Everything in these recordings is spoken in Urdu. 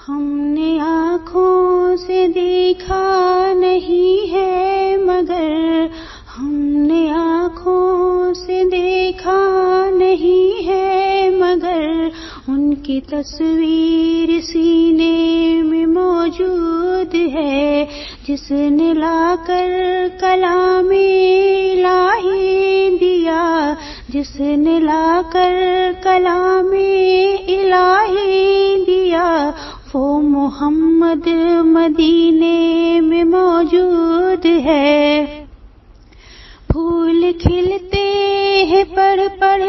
ہم نے آنکھوں سے دیکھا نہیں ہے مگر ہم نے آنکھوں سے دیکھا نہیں ہے مگر ان کی تصویر سینے میں موجود ہے، جس نے لا کر کلام الہی دیا، جس نے لا کر کلام الہی دیا، وہ محمد مدینے میں موجود ہے۔ پھول کھلتے ہیں پڑھ پڑھ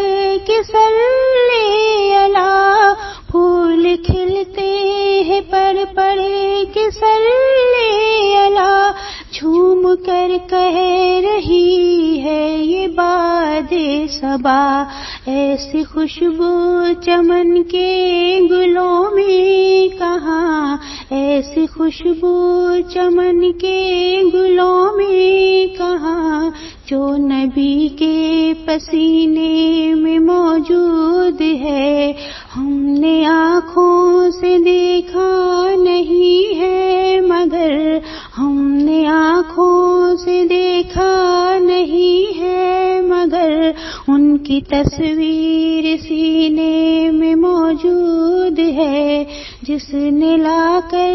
کے صلی اللہ، پھول کھلتے ہیں پڑھ پڑھ کے صلی اللہ، جھوم کر کہہ رہی ہے یہ باد صبا، ایسی خوشبو چمن کے گلوں میں کہاں، ایسی خوشبو چمن کے گلوں میں کہاں، جو نبی کے پسینے میں موجود ہے۔ ہم نے آنکھوں سے دیکھا نہیں ہے مگر ہم نے آنکھوں سے دیکھا نہیں ہے مگر ان کی تصویر سینے میں موجود ہے، جس نے لا کر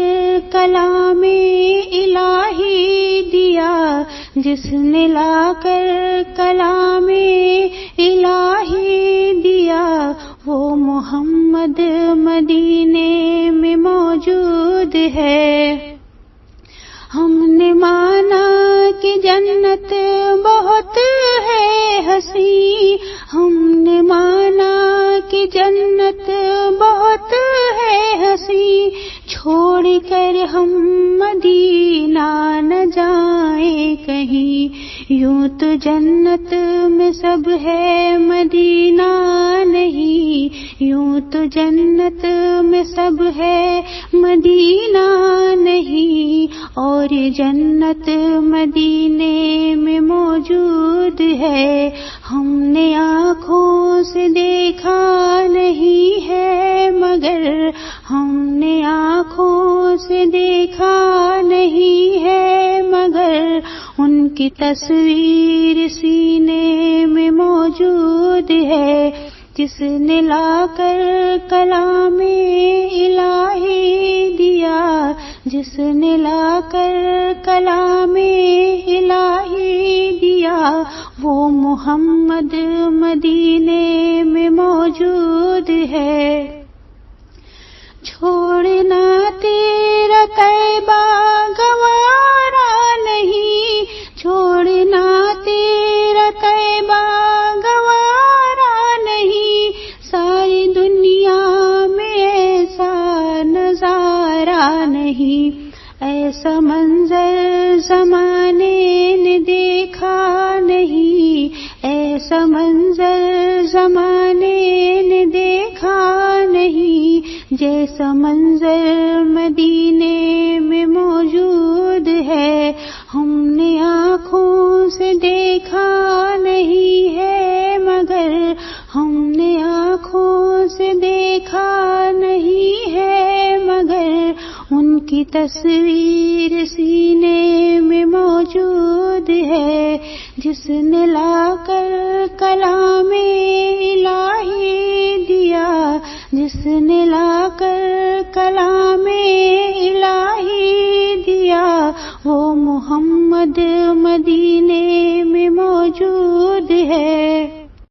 کلام الہی دیا، جس نے لا کر کلام الہی دیا، وہ محمد مدینے میں موجود ہے۔ ہم نے مانا کہ جنت بہت ہے حسین، ہم نے مانا کہ جنت بہت ہے حسین، چھوڑ کر ہم مدینہ نہ جائیں کہیں، یوں تو جنت میں سب ہے مدینہ نہیں، یوں تو جنت میں سب ہے مدینہ نہیں، اور جنت مدینے میں موجود ہے۔ ہم نے آنکھوں سے دیکھا نہیں ہے مگر ہم نے آنکھوں سے دیکھا نہیں ہے مگر ان کی تصویر سینے میں موجود ہے، جس نے لا کر کلام الہی دیا، جس نے لا کر کلام الہی دیا، وہ محمد مدینے میں موجود ہے۔ چھوڑنا تیرا طیبہ گوارا نہیں، چھوڑنا تیرا طیبہ گوارا نہیں، ساری دنیا میں ایسا نظارہ نہیں، ایسا منظر زمانے نے دیکھا نہیں، ایسا منظر زمانے نے دیکھا نہیں، جیسا منظر مدینے میں موجود ہے۔ ہم نے آنکھوں سے دیکھا نہیں ہے مگر ہم نے آنکھوں سے دیکھا نہیں ہے مگر ان کی تصویر سینے میں موجود ہے، جس نے لا کر کلام الہی دیا، جس نے لا کر کلام الہی دیا، وہ محمد مدینے